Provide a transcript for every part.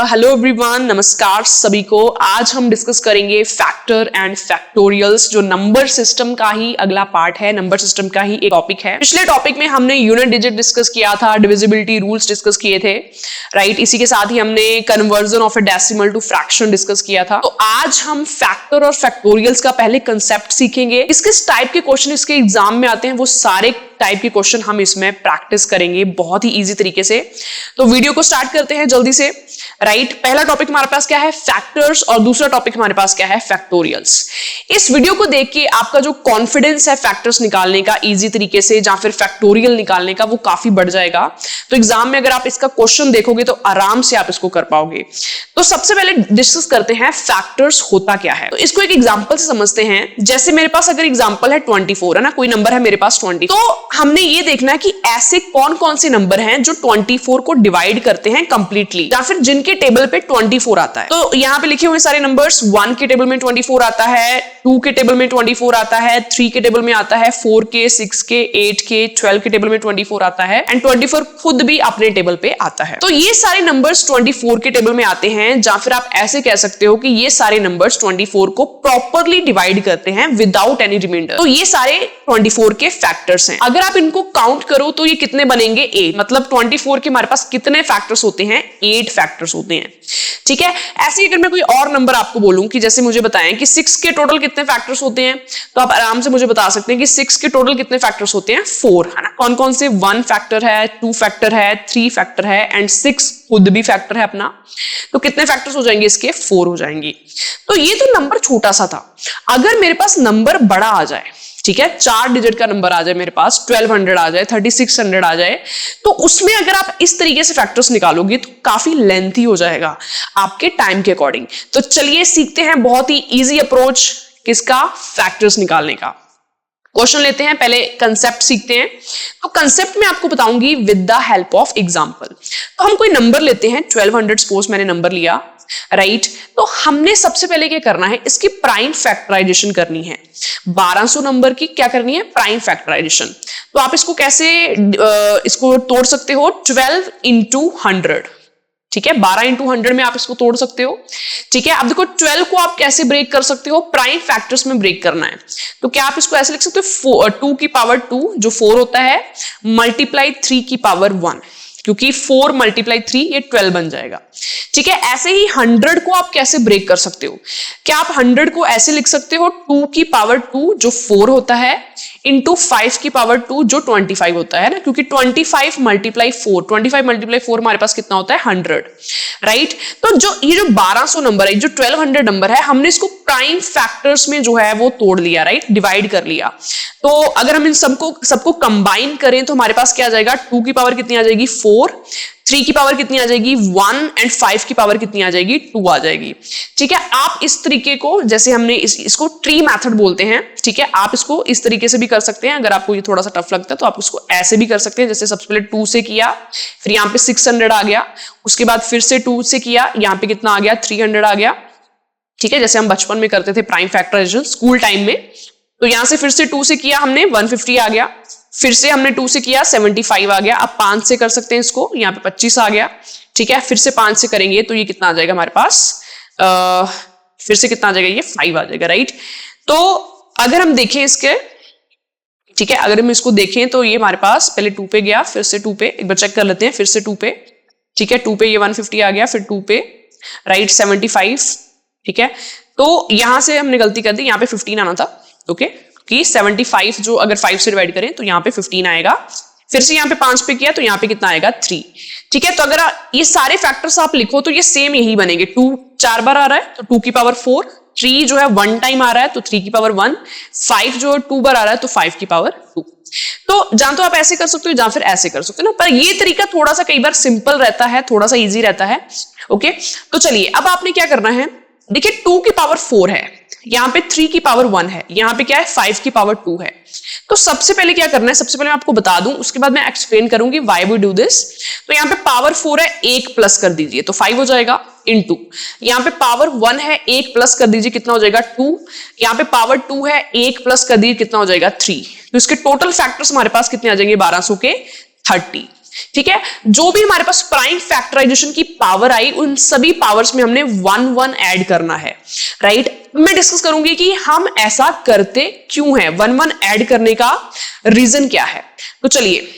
Hello everyone, नमस्कार सभी को। आज हम डिस्कस करेंगे फैक्टर एंड फैक्टोरियल्स, जो नंबर सिस्टम का ही अगला पार्ट है, नंबर सिस्टम का ही एक टॉपिक है। पिछले टॉपिक में हमने यूनिट डिजिट डिस्कस किया था, डिविजिबिलिटी रूल्स डिस्कस किए थे, राइट। इसी के साथ ही हमने conversion of a decimal to fraction discuss किया था। तो आज हम फैक्टर और फैक्टोरियल्स का पहले कंसेप्ट सीखेंगे। किस टाइप के क्वेश्चन इसके एग्जाम में आते हैं, वो सारे टाइप के क्वेश्चन हम इसमें प्रैक्टिस करेंगे बहुत ही इजी तरीके से। तो वीडियो को स्टार्ट करते हैं जल्दी से, राइट। पहला टॉपिक हमारे पास क्या है, फैक्टर्स, और दूसरा टॉपिक हमारे पास क्या है, फैक्टोरियल्स। इस वीडियो को देख के आपका जो कॉन्फिडेंस है फैक्टर्स निकालने का इजी तरीके से या फिर फैक्टोरियल निकालने का, वो काफी बढ़ जाएगा। तो एग्जाम में अगर आप इसका क्वेश्चन देखोगे तो आराम से आप इसको कर पाओगे। तो सबसे पहले डिस्कस करते हैं फैक्टर्स होता क्या है। तो इसको एक एग्जांपल से समझते हैं। जैसे मेरे पास अगर एग्जांपल है 24 है ना, कोई नंबर है मेरे पास 20, तो हमने ये देखना है कि ऐसे कौन कौन से नंबर हैं जो 24 को डिवाइड करते हैं कंप्लीटली, या फिर जिनके टेबल पे 24 आता है। तो यहाँ पे लिखे हुए सारे नंबर्स, 1 के टेबल में 24 आता है, 2 के टेबल में 24 आता है, 3 के टेबल में आता है, 4 के, 6 के, 8 के, 12 के टेबल में 24 आता है, एंड 24 खुद भी अपने टेबल पे आता है। तो ये सारे नंबर्स 24 के टेबल में आते हैं, या फिर आप ऐसे कह सकते हो कि ये सारे नंबर्स 24 को प्रॉपरली डिवाइड करते हैं विदाउट एनी रिमाइंडर। तो ये सारे 24 के फैक्टर्स हैं। अगर आप इनको काउंट करो तो ये कितने बनेंगे, 8। मतलब 24 के हमारे पास कितने फैक्टर्स होते हैं, 8 फैक्टर्स होते हैं, ठीक है। ऐसे अगर मैं कोई और नंबर आपको बोलूं कि जैसे मुझे बताएं कि 6 के टोटल कितने फैक्टर्स होते हैं, तो आप आराम से मुझे बता सकते हैं कि 6 के टोटल कितने फैक्टर्स होते हैं, 4, है ना। कौन कौन से, 1 फैक्टर है, 2 फैक्टर है, 3 फैक्टर है, एंड 6 खुद भी फैक्टर है अपना। तो कितने फैक्टर्स हो जाएंगे इसके, 4 हो जाएंगे। तो ये तो नंबर छोटा सा था। अगर मेरे पास नंबर बड़ा आ जाए, ठीक है, 4 डिजिट का नंबर आ जाए मेरे पास, 1200 आ जाए, 3600 आ जाए, तो उसमें अगर आप इस तरीके से फैक्टर्स निकालोगे तो काफी लेंथी हो जाएगा आपके टाइम के अकॉर्डिंग। तो चलिए सीखते हैं बहुत ही इजी अप्रोच किसका, फैक्टर्स निकालने का। क्वेश्चन लेते हैं, पहले कंसेप्ट सीखते हैं। तो कंसेप्ट में आपको बताऊंगी with the help of example. तो हम कोई नंबर लेते हैं, 1200 सपोज मैंने नंबर लिया, राइट। तो हमने सबसे पहले क्या करना है, इसकी प्राइम फैक्टराइजेशन करनी है। 1200 नंबर की क्या करनी है, प्राइम फैक्टराइजेशन। तो आप इसको कैसे इसको तोड़ सकते हो, 12 into 100, ठीक है। 12 into 100 में आप इसको तोड़ सकते हो, ठीक है। अब देखो 12 को आप कैसे ब्रेक कर सकते हो, प्राइम फैक्टर्स में ब्रेक करना है। तो क्या आप इसको ऐसे लिख सकते हो, 2 की पावर 2 जो 4 होता है, मल्टीप्लाई 3 की पावर 1, क्योंकि 4 मल्टीप्लाई 3 ये 12 बन जाएगा, ठीक है। ऐसे ही 100 को आप कैसे ब्रेक कर सकते हो, क्या आप 100 को ऐसे लिख सकते हो, 2 की पावर 2 जो 4 होता है, इंटू 5 की पावर 2 जो 25 होता है ना, क्योंकि 25 मल्टीप्लाई 4 हमारे पास कितना होता है, 100, राइट। तो ये जो 1200 नंबर है, जो 1200 नंबर है, हमने इसको प्राइम फैक्टर्स में जो है वो तोड़ लिया, राइट, डिवाइड कर लिया। तो अगर हम इन सबको कंबाइन करें तो हमारे पास क्या आ जाएगा, 2 की पावर कितनी आ जाएगी, 4, 3 की पावर कितनी आ जाएगी, 1, एंड 5 की पावर कितनी आ जाएगी, 2 आ जाएगी, ठीक है। आप इस तरीके को, जैसे हमने इसको ट्री मेथड बोलते हैं, ठीक है। आप इसको इस तरीके से भी कर सकते हैं। अगर आपको ये थोड़ा सा टफ लगता है तो आप इसको ऐसे भी कर सकते हैं। जैसे सबसे पहले 2 से किया, फिर यहाँ पे 600 आ गया, उसके बाद फिर से 2 से किया, यहाँ पे कितना आ गया, 300 आ गया, ठीक है। जैसे हम बचपन में करते थे प्राइम फैक्टराइजेशन स्कूल टाइम में। तो यहां से फिर से 2 से किया हमने, 150 आ गया, फिर से हमने 2 से किया, 75 आ गया। अब 5 से कर सकते हैं इसको, यहाँ पे 25 आ गया, ठीक है। फिर से 5 से करेंगे तो ये कितना आ जाएगा हमारे पास, फिर से कितना आ जाएगा, ये 5 आ जाएगा, राइट। तो अगर हम देखें इसके, ठीक है, अगर हम इसको देखें तो ये हमारे पास पहले 2 पे गया, फिर से 2 पे, एक बार चेक कर लेते हैं, फिर से 2 पे, ठीक है, 2 पे ये 150 आ गया, फिर 2 पे, राइट, 75, ठीक है। तो यहां से हमने गलती कर दी, यहाँ पे 15 आना था, ओके, कि 75 जो अगर 5 से डिवाइड करें तो यहाँ पे 15 आएगा। फिर से यहाँ पे 5 पे किया तो यहाँ पे कितना आएगा, 3, ठीक है। तो अगर ये सारे फैक्टर्स आप लिखो तो ये सेम यही बनेंगे। 2 4 बार आ रहा है तो 2 की पावर 4, 3 जो है 1 टाइम आ रहा है तो 3 की पावर 1, 5 जो है 2 बार आ रहा है तो 5 की पावर 2। तो जान तो आप ऐसे कर सकते हो या फिर ऐसे कर सकते हो ना, पर ये तरीका थोड़ा सा कई बार सिंपल रहता है, थोड़ा सा इजी रहता है, ओके। तो चलिए अब आपने क्या करना है, देखिए 2 की पावर 4 है, यहाँ पे 3 की पावर 1 है, यहाँ पे क्या है, 5 की पावर 2 है। तो सबसे पहले क्या करना है, सबसे पहले मैं आपको बता दूं, उसके बाद मैं एक्सप्लेन करूंगी व्हाई वी डू दिस। तो यहाँ पे पावर 4 है, 1 प्लस कर दीजिए तो 5 हो जाएगा, इनटू यहाँ पे पावर 1 है, 1 प्लस कर दीजिए कितना हो जाएगा, 2। यहाँ पे पावर 2 है, 1 प्लस कर दीजिए कितना हो जाएगा, 3। तो इसके टोटल फैक्टर्स हमारे पास कितने आ जाएंगे, 1200 के 30, ठीक है, जो भी हमारे पास प्राइम फैक्टराइजेशन की पावर आई उन सभी पावर्स में हमने 1 1 ऐड करना है, राइट। मैं डिस्कस करूंगी कि हम ऐसा करते क्यों हैं, 1 1 ऐड करने का रीजन क्या है। तो चलिए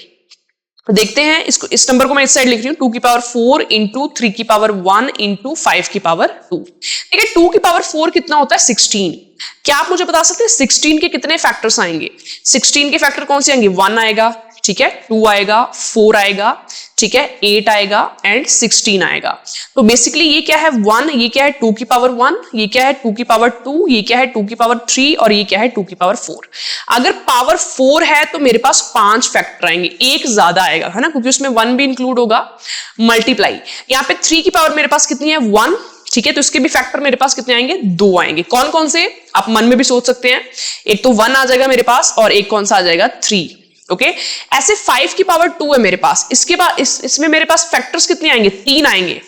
देखते हैं इसको। इस नंबर को मैं इस साइड लिख रही हूं 2 की पावर 4 इंटू 3 की पावर 1 इंटू 5 की पावर 2। ठीक है, 2 की पावर 4 कितना होता है 16। क्या आप मुझे बता सकते हैं 16 के कितने फैक्टर्स आएंगे? 16 के फैक्टर कौन से आएंगे? 1 आएगा, ठीक है, 2 आएगा, 4 आएगा, ठीक है, 8 आएगा एंड 16 आएगा। तो बेसिकली ये क्या है 1, ये क्या है 2 की पावर 1, ये क्या है 2 की पावर 2, ये क्या है 2 की पावर 3 और ये क्या है 2 की पावर 4। अगर पावर 4 है तो मेरे पास 5 फैक्टर आएंगे, एक ज्यादा आएगा, है ना, क्योंकि उसमें 1 भी इंक्लूड होगा। मल्टीप्लाई यहाँ पे 3 की पावर मेरे पास कितनी है 1, ठीक है, तो इसके भी फैक्टर मेरे पास कितने आएंगे 2 आएंगे। कौन कौन से आप मन में भी सोच सकते हैं, एक तो 1 आ जाएगा मेरे पास और एक कौन सा आ जाएगा 3। ओके, ऐसे 5 की पावर 2 है मेरे पास, इसके बाद इसमें मेरे पास फैक्टर्स कितने आएंगे 3 आएंगे,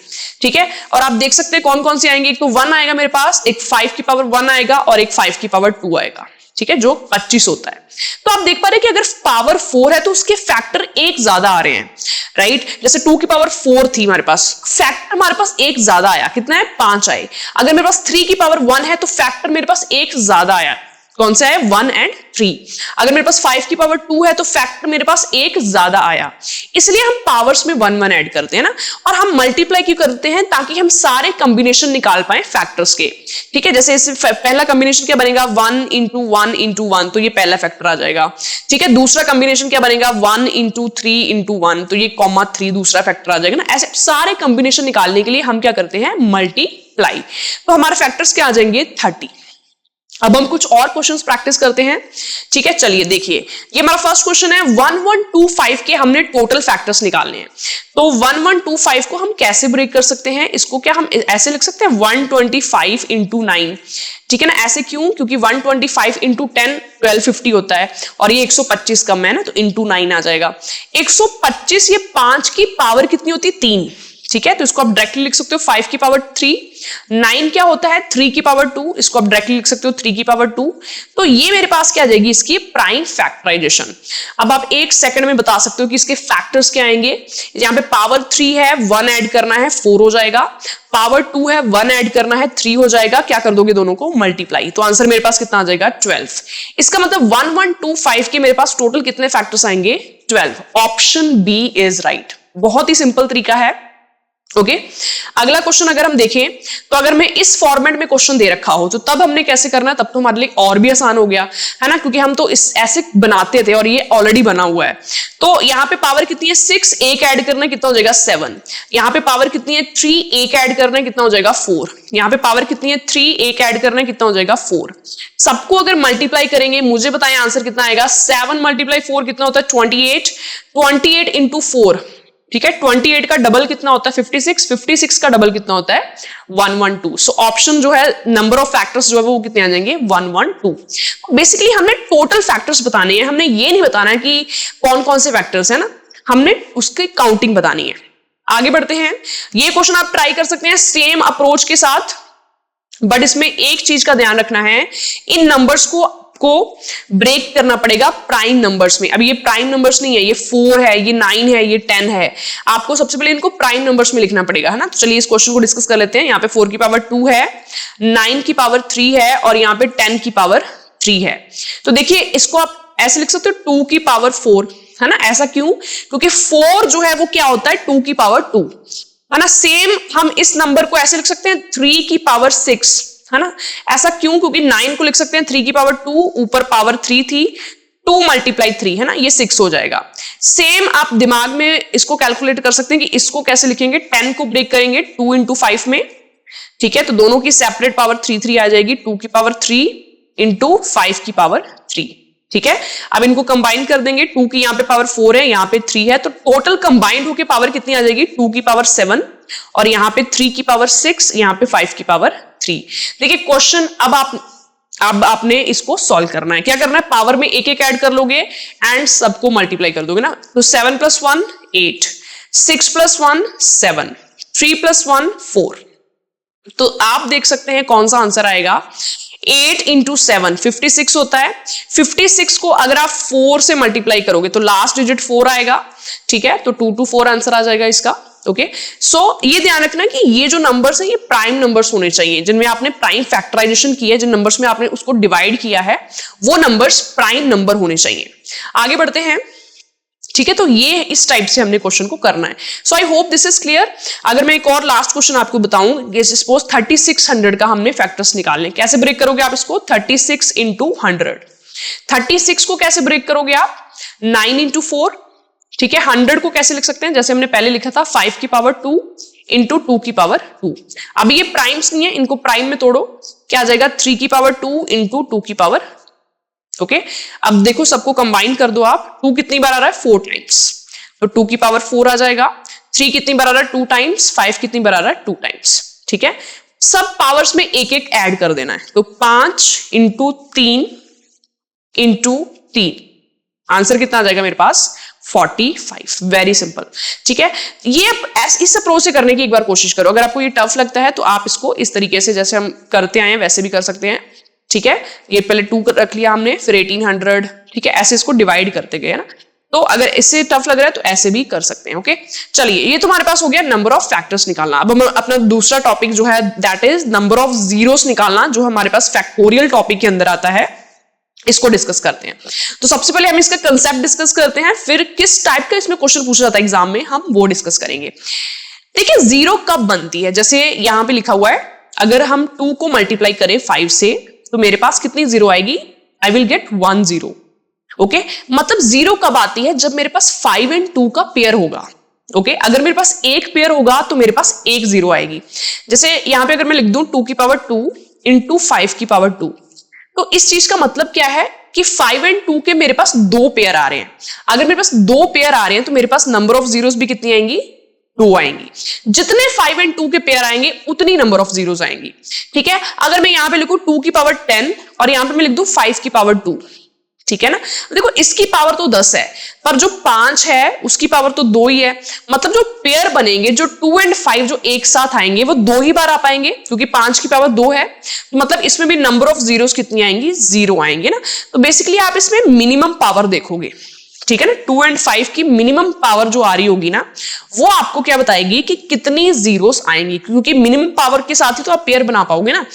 ठीक है, और आप देख सकते हैं कौन कौन से आएंगे, एक तो 1 आएगा मेरे पास, एक 5 की पावर 1 आएगा और एक 5 की पावर 2 आएगा, ठीक है, जो 25 होता है। तो आप देख पा रहे हैं कि अगर पावर 4 है तो उसके फैक्टर एक ज्यादा आ रहे हैं, राइट। जैसे 2 की पावर 4 थी हमारे पास, फैक्टर हमारे पास एक ज्यादा आया, कितना है 5 आए। अगर मेरे पास 3 की पावर 1 है तो फैक्टर मेरे पास एक ज्यादा आया, कौन सा है 1 एंड 3। अगर मेरे पास 5 की पावर 2 है तो फैक्टर मेरे पास एक ज्यादा आया, इसलिए हम पावर्स में 1 1 ऐड करते हैं ना, और हम मल्टीप्लाई क्यों करते हैं ताकि हम सारे कॉम्बिनेशन निकाल पाए फैक्टर्स के, ठीक है। जैसे इसे पहला कॉम्बिनेशन क्या बनेगा 1 इंटू 1 इंटू 1, तो ये पहला फैक्टर आ जाएगा, ठीक है। दूसरा कॉम्बिनेशन क्या बनेगा 1 इंटू 3 इंटू 1, तो ये कॉमा 3 दूसरा फैक्टर आ जाएगा ना। ऐसे सारे कॉम्बिनेशन निकालने के लिए हम क्या करते हैं मल्टीप्लाई, तो हमारे फैक्टर्स क्या आ जाएंगे 30। अब हम कुछ और क्वेश्चंस प्रैक्टिस करते हैं, ठीक है। चलिए देखिए, ये हमारा फर्स्ट क्वेश्चन है 1125 के हमने टोटल फैक्टर्स निकालने हैं। तो 1125 को हम कैसे ब्रेक कर सकते हैं, इसको क्या हम ऐसे लिख सकते हैं 125 इंटू 9, ठीक है ना। ऐसे क्यों, क्योंकि 125 इंटू 10 1250 होता है और ये 125 कम है ना, तो इंटू 9 आ जाएगा। 125 ये 5 की पावर कितनी होती है 3, ठीक है, तो इसको आप डायरेक्टली लिख सकते हो 5 की पावर 3। 9 क्या होता है 3 की पावर 2, इसको आप डायरेक्टली लिख सकते हो 3 की पावर 2। तो ये मेरे पास क्या आ जाएगी इसकी प्राइम फैक्टराइजेशन। अब आप एक सेकंड में बता सकते हो कि इसके फैक्टर्स क्या आएंगे। यहाँ पे पावर 3 है 1 ऐड करना है 4 हो जाएगा, पावर 2 है 1 ऐड करना है 3 हो जाएगा, क्या कर दोगे दोनों को मल्टीप्लाई, तो आंसर मेरे पास कितना आ जाएगा 12। इसका मतलब 1125 के मेरे पास टोटल कितने फैक्टर्स आएंगे 12। Option B is right. बहुत ही सिंपल तरीका है। ओके, अगला क्वेश्चन अगर हम देखें तो अगर मैं इस फॉर्मेट में क्वेश्चन दे रखा हो तो तब हमने कैसे करना है, तब तो हमारे लिए और भी आसान हो गया है ना, क्योंकि हम तो इस ऐसे बनाते थे और ये ऑलरेडी बना हुआ है। तो यहाँ पे पावर कितनी है 6, एक ऐड करना है कितना हो जाएगा 7। यहाँ पे पावर कितनी है 3, एक ऐड करना है कितना हो जाएगा 4। यहाँ पे पावर कितनी है 3, एक ऐड करना है कितना हो जाएगा 4। सबको अगर मल्टीप्लाई करेंगे, मुझे बताएं आंसर कितना आएगा। 7 मल्टीप्लाई 4 कितना होता है 28, 28 इंटू 4, ठीक है। 28 का डबल कितना होता है 56, 56 का डबल कितना होता है 112। सो ऑप्शन जो है नंबर ऑफ फैक्टर्स जो है वो कितने आ जाएंगे 112। बेसिकली हमने टोटल फैक्टर्स बताने हैं, हमने ये नहीं बताना है कि कौन कौन से फैक्टर्स है ना, हमने उसकी काउंटिंग बतानी है। आगे बढ़ते हैं, ये क्वेश्चन आप ट्राई कर सकते हैं सेम अप्रोच के साथ, बट इसमें एक चीज का ध्यान रखना है, इन नंबर्स को ब्रेक करना पड़ेगा प्राइम नंबर्स में। अब ये प्राइम नंबर्स नहीं है, ये 4 है, ये 9 है, ये 10 है, आपको सबसे पहले इनको प्राइम नंबर्स में लिखना पड़ेगा, है ना। तो चलिए इस क्वेश्चन को डिस्कस कर लेते हैं। यहाँ पे 4 की पावर 2 है, 9 की पावर 3 है और यहाँ पे 10 की पावर 3 है। तो देखिए इसको आप ऐसे लिख सकते हो 2 की पावर 4, है ना। ऐसा क्यों, क्योंकि 4 जो है वो क्या होता है 2 की पावर 2, है ना। सेम हम इस नंबर को ऐसे लिख सकते हैं 3 की पावर 6, है ना। ऐसा क्यों, क्योंकि 9 को लिख सकते हैं 3 की पावर 2, ऊपर पावर 3 थी, 2 मल्टीप्लाई 3, है ना, ये 6 हो जाएगा। सेम आप दिमाग में इसको कैलकुलेट कर सकते हैं कि इसको कैसे लिखेंगे, 10 को ब्रेक करेंगे 2 इंटू 5 में, ठीक है, तो दोनों की सेपरेट पावर 3 3 आ जाएगी, 2 की पावर 3 इंटू 5 की पावर 3, ठीक है। अब इनको कंबाइन कर देंगे, 2 की यहाँ पे पावर 4 है, यहाँ पे 3 है, तो टोटल कंबाइंड होकर पावर कितनी आ जाएगी 2 की पावर 7 और यहाँ पे 3 की पावर 6, यहाँ पे 5 की पावर 3। देखिए क्वेश्चन अब आपने इसको सॉल्व करना है। क्या करना है, पावर में एक एक ऐड कर लोगे एंड सबको मल्टीप्लाई कर दोगे ना। तो 7 + 1 8, 6 + 1 7, 3 + 1 4। तो आप देख सकते हैं कौन सा आंसर आएगा। 8 इंटू 7 56 होता है। 56 को अगर आप 4 से मल्टीप्लाई करोगे तो लास्ट डिजिट 4 आएगा, ठीक है, तो 2 to 4 आंसर आ जाएगा इसका। ओके, सो ये ध्यान रखना कि ये जो नंबर्स है ये प्राइम नंबर्स होने चाहिए, जिनमें आपने प्राइम फैक्टराइजेशन किया है, जिन नंबर्स में आपने उसको डिवाइड किया है वो नंबर्स प्राइम नंबर होने चाहिए। आगे बढ़ते हैं, ठीक है, तो ये इस टाइप से हमने क्वेश्चन को करना है। So I hope this is clear. अगर मैं एक और लास्ट क्वेश्चन आपको बताऊं, सपोज 3600 का हमने फैक्टर्स निकालने, कैसे ब्रेक करोगे आप इसको? 36 इंटू 100। 36 को कैसे ब्रेक करोगे आप? 9 इंटू 4, ठीक है। 100 को कैसे लिख सकते हैं? जैसे हमने पहले लिखा था 5 की पावर 2 इंटू 2 की पावर 2। अब ये प्राइम्स नहीं है, इनको प्राइम में तोड़ो, क्या आ जाएगा? 3 की पावर 2 इंटू 2 की पावर। ओके, अब देखो सबको कंबाइन कर दो आप। 2 कितनी बार आ रहा है? 4 टाइम्स, तो 2 की पावर 4 आ जाएगा। 3 कितनी बार आ रहा है? 2 टाइम्स। 5 कितनी बार आ रहा है? 2 टाइम्स, ठीक है। सब पावर्स में एक एक ऐड कर देना है, तो 5 इंटू 3 इंटू 3, आंसर कितना आ जाएगा मेरे पास? 45। वेरी सिंपल, ठीक है। ये इस अप्रोच से करने की एक बार कोशिश करो। अगर आपको ये टफ लगता है तो आप इसको इस तरीके से जैसे हम करते आए हैं वैसे भी कर सकते हैं, ठीक है। ये पहले 2 रख लिया हमने, फिर 1800, ठीक है, ऐसे इसको डिवाइड करते गए ना। तो अगर इससे टफ लग रहा है तो ऐसे भी कर सकते हैं। ओके, चलिए, ये तुम्हारे पास हो गया नंबर ऑफ फैक्टर्स निकालना। अब हम अपना दूसरा टॉपिक जो है that is number of zeros निकालना, जो हमारे पास फैक्टोरियल टॉपिक के अंदर आता है, इसको डिस्कस करते हैं। तो सबसे पहले हम इसका कंसेप्ट डिस्कस करते हैं, फिर किस टाइप का इसमें क्वेश्चन पूछा जाता है एग्जाम में, हम वो डिस्कस करेंगे। देखिए, जीरो कब बनती है? जैसे यहां पे लिखा हुआ है, अगर हम 2 को मल्टीप्लाई करें 5 से तो मेरे पास कितनी जीरो आएगी? I will get 1 0। ओके, मतलब जीरो कब आती है? जब मेरे पास 5 एंड 2 का पेयर होगा। ओके, अगर मेरे पास एक पेयर होगा तो मेरे पास एक जीरो आएगी। जैसे यहां पे अगर मैं लिख दूं 2 की पावर 2 इंटू 5 की पावर 2, तो इस चीज का मतलब क्या है कि 5 एंड 2 के मेरे पास 2 पेयर आ रहे हैं। अगर मेरे पास 2 पेयर आ रहे हैं तो मेरे पास नंबर ऑफ जीरोस भी कितनी आएंगी? 2 आएंगी। जितने 5 एंड 2 के पेयर आएंगे उतनी नंबर ऑफ जीरोस आएंगी, ठीक है। अगर मैं यहां पे लिखूं 2 की पावर 10 और यहां पे मैं लिख दूं 5 की पावर 2, ठीक है ना। देखो, इसकी पावर तो 10 है, पर जो 5 है उसकी पावर तो 2 ही है। मतलब जो पेयर बनेंगे, जो 2 एंड 5 जो एक साथ आएंगे, वो 2 ही बार आ पाएंगे, क्योंकि 5 की पावर 2 है। मतलब इसमें भी नंबर ऑफ जीरोस कितनी आएंगी? 0 आएंगे ना। तो बेसिकली आप इसमें मिनिमम पावर देखोगे, ठीक है ना। 2 एंड 5 की मिनिमम पावर जो आ रही होगी ना, वो आपको क्या बताएगी कि कितनी जीरोस आएंगी, क्योंकि मिनिमम पावर के साथ ही तो आप पेयर बना पाओगे ना।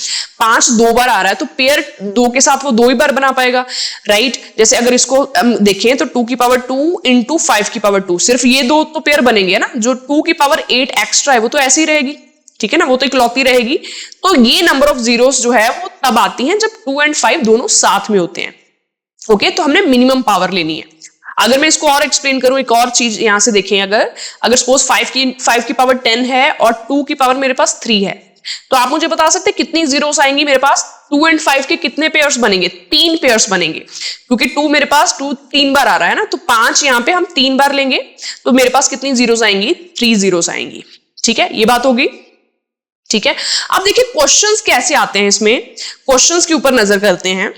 5 2 बार आ रहा है तो पेयर 2 के साथ वो 2 ही बार बना पाएगा, राइट। जैसे अगर इसको देखें तो 2 की पावर 2 इंटू 5 की पावर 2, सिर्फ ये 2 तो पेयर बनेंगे ना। जो 2 की पावर 8 एक्स्ट्रा है वो तो ऐसी रहेगी, ठीक है ना, वो तो इकलौती रहेगी। तो ये नंबर ऑफ जीरोस जो है वो तब आती हैं जब 2 एंड 5 दोनों साथ में होते हैं। ओके, तो हमने मिनिमम पावर लेनी है। अगर मैं इसको और एक्सप्लेन करूं, एक और चीज यहां से देखें, अगर सपोज 5 की पावर 10 है और 2 की पावर मेरे पास 3 है, तो आप मुझे बता सकते हैं कितनी जीरोस आएंगी मेरे पास? 2 एंड 5 के कितने पेयर्स बनेंगे? 3 पेयर्स बनेंगे, क्योंकि 2 मेरे पास 2 3 बार आ रहा है ना, तो 5 यहां पे हम 3 बार लेंगे, तो मेरे पास कितनी जीरोस आएंगी? 3 जीरोस आएंगी, ठीक है। ये बात होगी, ठीक है। अब देखिए क्वेश्चंस कैसे आते हैं, इसमें क्वेश्चंस के ऊपर नजर करते हैं।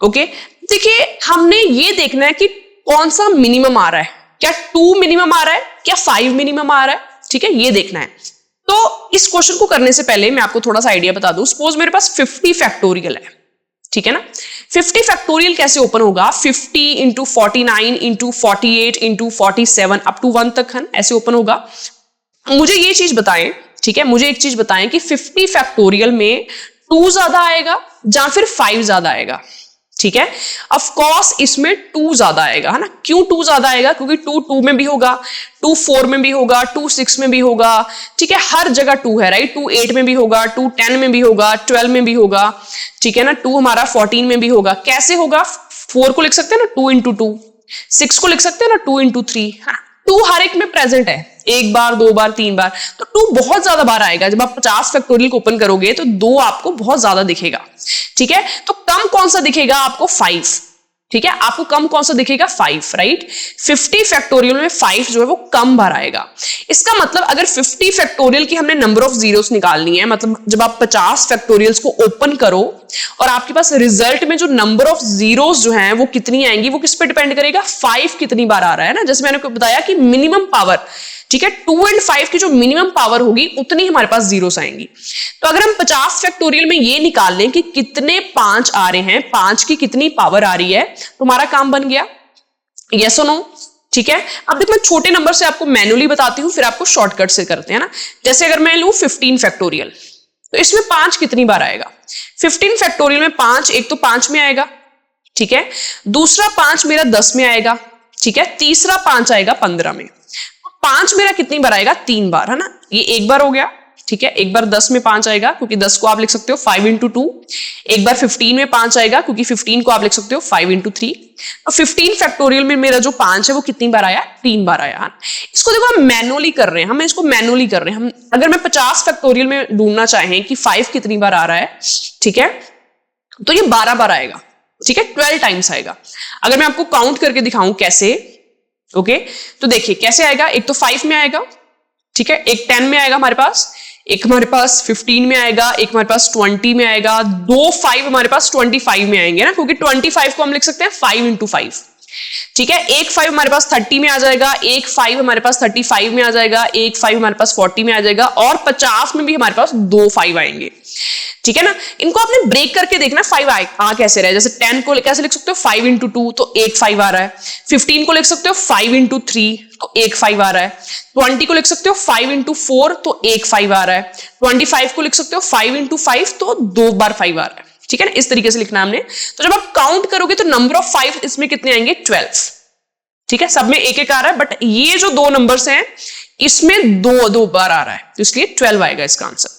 ओके, देखिए हमने ये देखना है कि कौन सा मिनिमम आ रहा है, क्या 2 मिनिमम आ रहा है, क्या 5 मिनिमम आ रहा है, ठीक है, ये देखना है। तो इस क्वेश्चन को करने से पहले मैं आपको थोड़ा सा आइडिया बता दूं। सपोज मेरे पास 50 फैक्टोरियल है, ठीक है ना। 50 फैक्टोरियल कैसे ओपन होगा? 50 into 49 into 48 into 47 up to 1 तक है, ऐसे ओपन होगा। मुझे ये चीज बताएं, ठीक है, मुझे एक चीज बताएं कि 50 फैक्टोरियल में 2 ज्यादा आएगा या फिर 5 ज्यादा आएगा, ठीक है। ऑफ कोर्स इसमें 2 ज्यादा आएगा, है ना। क्यों 2 ज्यादा आएगा? क्योंकि 2 में भी होगा, 2 4 में भी होगा, 2 6 में भी होगा, ठीक है, हर जगह 2 है, राइट। 2 8 में भी होगा, 2 10 में भी होगा, 12 में भी होगा, ठीक है ना। 2 हमारा 14 में भी होगा। कैसे होगा? 4 को लिख सकते हैं ना 2 इंटू 2, 6 को लिख सकते हैं ना 2 इंटू 3। 2 हर एक में प्रेजेंट है, 1 बार 2 बार 3 बार, तो 2 बहुत ज्यादा बार आएगा। जब आप 50 फैक्टोरियल को ओपन करोगे तो 2 आपको बहुत ज्यादा दिखेगा, ठीक है। तो कम कौन सा दिखेगा आपको? 5, ठीक है। आपको कम कौन सा दिखेगा? 5, राइट। 50 फैक्टोरियल में 5 जो है वो कम बार आएगा। इसका मतलब अगर 50 फैक्टोरियल की हमने नंबर ऑफ जीरोस निकालनी है, मतलब जब आप 50 फैक्टोरियल्स को ओपन करो और आपके पास रिजल्ट में जो नंबर ऑफ जीरोस जो हैं वो कितनी आएंगी, वो किस पे डिपेंड करेगा? 5 कितनी बार आ रहा है ना। जैसे मैंने आपको बताया कि मिनिमम पावर ठीक है। 2 एंड 5 की जो मिनिमम पावर होगी उतनी हमारे पास जीरोस आएंगी। तो अगर हम 50 फैक्टोरियल में ये निकाल लें कि कितने 5 आ रहे हैं, 5 की कितनी पावर आ रही है, तो हमारा काम बन गया। यस और नो? ठीक है। अब देखो मैं छोटे नंबर से आपको मैन्युअली बताती हूं, फिर आपको शॉर्टकट से करते हैं ना। जैसे अगर मैं लूं 15 फैक्टोरियल, तो इसमें 5 कितनी बार आएगा? 15 फैक्टोरियल में 5, एक तो 5 में आएगा, ठीक है, दूसरा 5 मेरा 10 में आएगा, ठीक है, तीसरा 5 आएगा 15 में। 5 मेरा कितनी बार आएगा? 3 बार, है ना। ये एक बार हो गया, ठीक है। एक बार 10 में 5 आएगा, क्योंकि 10 को आप लिख सकते हो 5 into 2। एक बार 15 में 5 आएगा, क्योंकि 15 को आप लिख सकते हो 5 into 3। और 15 फैक्टोरियल में मेरा जो 5 है वो कितनी बार आया? 3 बार आया। इसको देखो हम मैनुअली कर रहे हैं, हम इसको मैनुअली कर रहे हैं। हम अगर मैं 50 फैक्टोरियल में ढूंढना चाहें कि 5 कितनी बार आ रहा है, ठीक है, तो ये 12 बार आएगा, ठीक है, 12 टाइम्स आएगा। अगर मैं आपको काउंट करके दिखाऊं कैसे, ओके, तो देखिए कैसे आएगा। एक तो 5 में आएगा, ठीक है, एक 10 में आएगा हमारे पास, एक हमारे पास 15 में आएगा, एक हमारे पास 20 में आएगा, 2 5 हमारे पास 25 में आएंगे ना, क्योंकि 25 को हम लिख सकते हैं 5 into 5, ठीक है। एक 5 हमारे पास 30 में आ जाएगा, एक 5 हमारे पास 35 में आ जाएगा, एक 5 हमारे पास 40 में आ जाएगा, और 50 में भी हमारे पास 2 5 आएंगे, ठीक है ना। इनको आपने ब्रेक करके देखना 5 आ कैसे रहा है। जैसे 10 को कैसे लिख सकते हो? 5 into 2, तो एक 5 आ रहा है। 15 को लिख सकते हो 5 into 3, तो एक 5 आ रहा है। 20 को लिख सकते हो 5 into 4, तो एक 5 आ रहा है। 25 को लिख सकते हो 5 into 5, तो 2 बार 5 आ रहा है, ठीक है ना। इस तरीके से लिखना है हमने। तो जब आप काउंट करोगे तो नंबर ऑफ 5 इसमें कितने आएंगे? 12, ठीक है। सब में एक एक आ रहा है, बट ये जो दो नंबर्स हैं इसमें दो बार आ रहा है, तो इसलिए 12 आएगा इसका आंसर,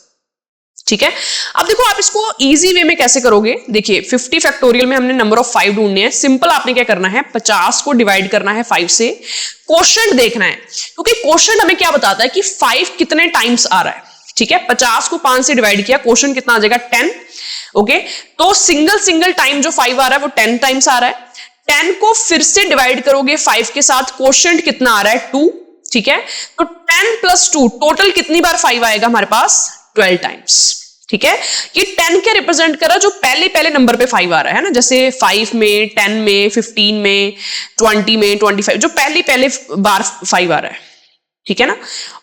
ठीक है। अब देखो आप इसको इजी वे में कैसे करोगे। देखिए 50 फैक्टोरियल में हमने नंबर ऑफ 5 ढूंढने हैं। सिंपल आपने क्या करना है, 50 को डिवाइड करना है 5 से, क्वोशंट देखना है, क्योंकि क्वोशंट हमें क्या बताता है कि 5 कितने टाइम्स आ रहा है, ठीक है। 50 को 5 से डिवाइड किया, क्वोशंट कितना आ जाएगा? 10, ओके। तो सिंगल टाइम जो 5 आ रहा है वो 10 टाइम्स आ रहा है। 10 को फिर से डिवाइड करोगे 5 के साथ, क्वोशंट कितना आ रहा है? 2, ठीक है। तो 10 + 2 टोटल कितनी बार 5 आएगा हमारे पास? 12 टाइम्स, ठीक है। ये 10 क्या रिप्रेजेंट कर रहा है? जो पहले नंबर पे 5 आ रहा है ना, जैसे 5 में, 10 में, 15 में, 20 में, 25, जो पहले बार 5 आ रहा है, ठीक है ना।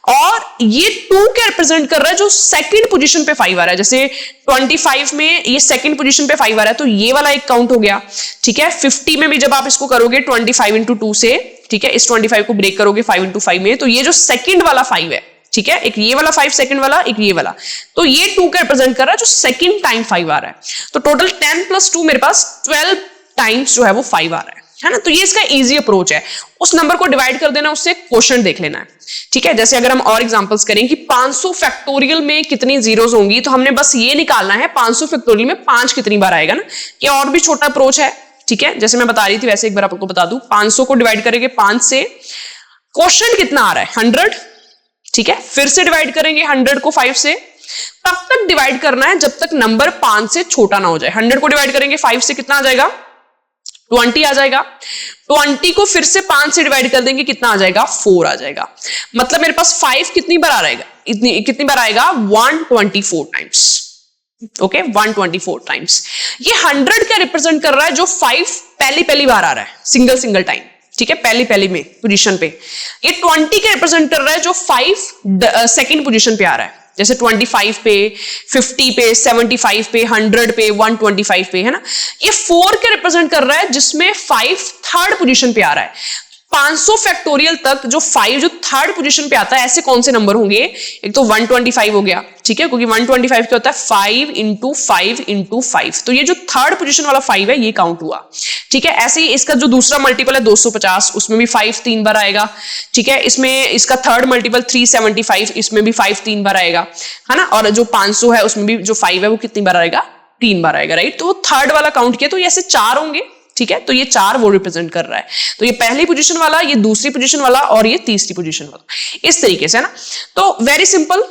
और ये 2 क्या रिप्रेजेंट कर रहा है? जो सेकंड पोजीशन पे 5 आ रहा है। जैसे 25 में ये सेकंड पोजीशन पे 5 आ रहा है, तो ये वाला एक काउंट हो गया, ठीक है। 50 में भी जब आप इसको करोगे 25 into 2 से, ठीक है, इस 25 को ब्रेक करोगे 5 into 5 में, तो ये जो सेकंड वाला 5 है, ठीक है, एक ये वाला 5 सेकंड वाला, एक ये वाला, तो ये 2 का रिप्रेजेंट कर रहा है जो सेकंड टाइम 5 आ रहा है। तो टोटल 10 + 2 मेरे पास 12 टाइम्स जो है वो 5 आ रहा है ना। तो ये इसका इजी अप्रोच है। उस नंबर को डिवाइड कर देना, उससे क्वोशंट देख लेना है, ठीक है। जैसे अगर हम और एग्जांपल्स करें कि 500 फैक्टोरियल में कितनी जीरोस होंगी, तो हमने बस ये निकालना है 500 फैक्टोरियल में 5 कितनी बार आएगा ना। ये और भी छोटा अप्रोच है, ठीक है, जैसे मैं बता रही थी वैसे एक बार आपको बता दूं। 500 को डिवाइड करेंगे 5 से, क्वोशंट कितना आ रहा है? 100, ठीक है। फिर से डिवाइड करेंगे 100 को 5 से, तब तक डिवाइड करना है जब तक नंबर 5 से छोटा ना हो जाए। 100 को डिवाइड करेंगे 5 से, कितना आ जाएगा? 20 आ जाएगा। 20 को फिर से 5 से डिवाइड कर देंगे, कितना आ जाएगा? 4 आ जाएगा। मतलब मेरे पास 5 कितनी बार आ रहेगा? कितनी बार आएगा? 124 टाइम्स, ओके, 124 टाइम्स। ये 100 क्या रिप्रेजेंट कर रहा है? जो 5 पहली बार आ रहा है, सिंगल टाइम, ठीक है, पहली में पोजीशन पे। ये 20 के रिप्रेजेंट कर रहा है जो 5 सेकंड पोजीशन पे आ रहा है, जैसे 25 पे, 50 पे, 75 पे, 100 पे, 125 पे, है ना। ये 4 के रिप्रेजेंट कर रहा है जिसमें 5 थर्ड पोजीशन पे आ रहा है। 500 फैक्टोरियल तक जो 5 जो थर्ड पोजीशन पे आता है, ऐसे कौन से नंबर होंगे? एक तो 125 हो गया, ठीक है, क्योंकि 125 क्या होता है? 5 into 5 into 5, तो ये जो थर्ड पोजीशन वाला 5 है ये काउंट हुआ, ठीक है। ऐसे ही इसका जो दूसरा मल्टीपल है 250, उसमें भी 5 3 बार आएगा, ठीक है। इसमें इसका थर्ड मल्टीपल 375, इसमें भी 5 3 बार आएगा, है ना। और जो 500 है उसमें भी जो 5 है वो कितनी बार आएगा? 3 बार आएगा, राइट। तो थर्ड वाला काउंट किया तो ये ऐसे 4 होंगे, ठीक है। तो ये 4 वो रिप्रेजेंट कर रहा है। तो ये पहली पोजीशन वाला, ये दूसरी पोजीशन वाला, और ये तीसरी पोजीशन वाला, इस तरीके से, है ना। तो वेरी सिंपल,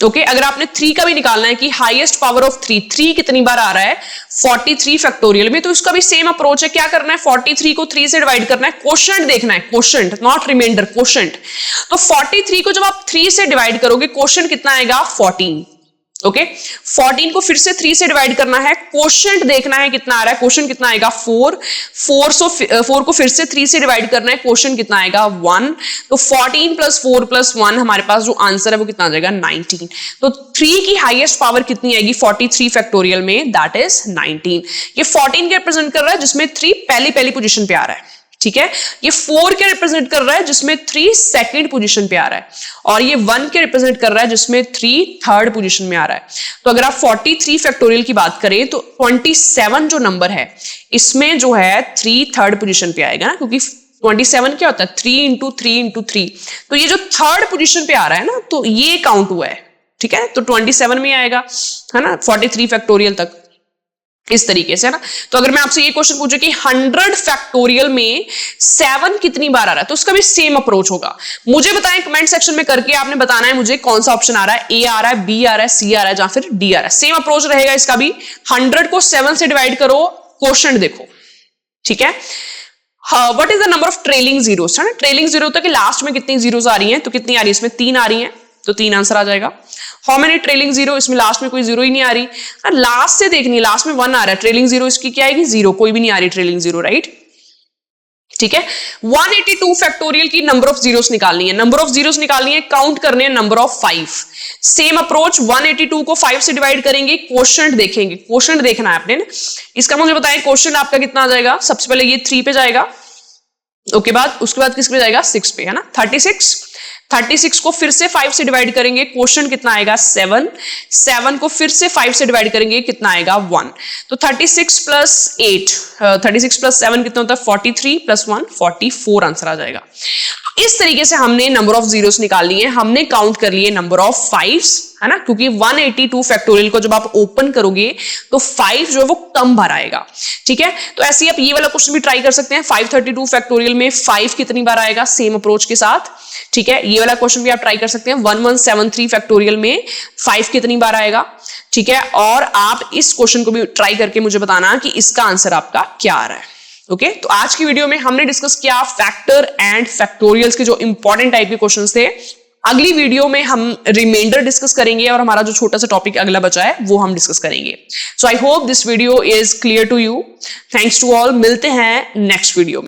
ओके। अगर आपने 3 का भी निकालना है कि हाईएस्ट पावर ऑफ 3 कितनी बार आ रहा है 43 फैक्टोरियल में, तो इसका भी सेम अप्रोच है। क्या करना है? 43 को 3 से डिवाइड करना है, क्वोशंट देखना है, क्वोशंट नॉट रिमाइंडर, क्वोशंट। तो 43 को जब आप 3 से डिवाइड करोगे, क्वोशंट कितना आएगा? 14, ओके 14 को फिर से 3 से डिवाइड करना है, क्वोशंट देखना है कितना आ रहा है, क्वोशंट कितना आएगा 4 को फिर से 3 से डिवाइड करना है, क्वोशंट कितना आएगा 1। तो 14 प्लस 4 प्लस 1 हमारे पास जो आंसर है वो कितना आ जाएगा 19। तो 3 की हाईएस्ट पावर कितनी आएगी 43 फैक्टोरियल में, दैट इज 19। ये 14 के रिप्रेजेंट कर रहा है जिसमें 3 पहली पोजीशन पे आ रहा है, ठीक है। ये 4 के रिप्रेजेंट कर रहा है जिसमें 3 सेकंड पोजीशन पे आ रहा है, और ये 1 के रिप्रेजेंट कर रहा है जिसमें 3 थर्ड पोजीशन में आ रहा है। तो अगर आप 43 फैक्टोरियल की बात करें तो 27 जो नंबर है इसमें जो है 3 थर्ड पोजीशन पे आएगा ना, क्योंकि 27 क्या होता है 3 इंटू 3 इंटू 3। तो ये जो थर्ड पोजीशन पे आ रहा है ना, तो ये काउंट हुआ है, ठीक है। तो 27 में आएगा, है ना, 43 फैक्टोरियल तक, इस तरीके से, है ना। तो अगर मैं आपसे ये क्वेश्चन पूछूं कि 100 फैक्टोरियल में 7 कितनी बार आ रहा है, तो उसका भी सेम अप्रोच होगा। मुझे बताएं कमेंट सेक्शन में करके, आपने बताना है मुझे कौन सा ऑप्शन आ रहा है, ए आ रहा है, बी आ रहा है, सी आ रहा है, या फिर डी आ रहा है। सेम अप्रोच रहेगा इसका भी। 100 को 7 से डिवाइड करो, क्वोशंट देखो, ठीक है। What is the number of trailing zeros, है ना। ट्रेलिंग जीरो होता है कि लास्ट में कितनी जीरोस आ रही हैं, तो कितनी आ रही है इसमें 3 आ रही हैं, तो 3 आंसर आ जाएगा। हाउ मेनी ट्रेलिंग जीरो, इसमें लास्ट में कोई जीरो ही नहीं आ रही, लास्ट से देखनी है, लास्ट में 1 आ रहा है, ट्रेलिंग जीरो इसकी क्या आएगी 0, कोई भी नहीं आ रही ट्रेलिंग जीरो, राइट, ठीक है। 182 फैक्टोरियल की नंबर ऑफ जीरोस निकालनी है, नंबर ऑफ जीरोस निकालनी है, काउंट करने हैं नंबर ऑफ 5। सेम अप्रोच, 182 को 5 से डिवाइड करेंगे, क्वोशंट देखेंगे, क्वोशंट देखना है आपने ना। इसका मुझे बताएं क्वोशंट आपका कितना आ जाएगा। सबसे पहले ये 3 पे जाएगा, ओके उसके बाद किस पे जाएगा 6 पे, है ना। 36 को फिर से 5 से डिवाइड करेंगे, क्वोशंट कितना आएगा 7 को फिर से 5 से डिवाइड करेंगे, कितना आएगा 1। तो 36 प्लस 7 कितना होता है 43 प्लस 1 44 आंसर आ जाएगा। इस तरीके से हमने नंबर ऑफ जीरोस निकालनी है, हमने काउंट कर लिए नंबर ऑफ 5, है ना, क्योंकि 182 फैक्टोरियल को जब आप ओपन करोगे तो 5 जो है वो कम भर आएगा, ठीक है। तो ऐसे ही आप ये वाला क्वेश्चन भी ट्राई कर सकते हैं। 532 फैक्टोरियल में 5 कितनी बार आएगा, सेम अप्रोच के साथ, ठीक है। ये वाला क्वेश्चन भी आप ट्राई कर सकते हैं। 1173 फैक्टोरियल में 5 कितनी बार आएगा, ठीक है। और आप इस क्वेश्चन को भी ट्राई करके मुझे बताना कि इसका आंसर आपका क्या आ रहा है। ओके तो आज की वीडियो में हमने डिस्कस किया फैक्टर एंड फैक्टोरियल्स के जो इंपॉर्टेंट टाइप के क्वेश्चंस थे। अगली वीडियो में हम रिमाइंडर डिस्कस करेंगे और हमारा जो छोटा सा टॉपिक अगला बचा है वो हम डिस्कस करेंगे। So I hope this video is clear to you. Thanks to all, मिलते हैं नेक्स्ट वीडियो में।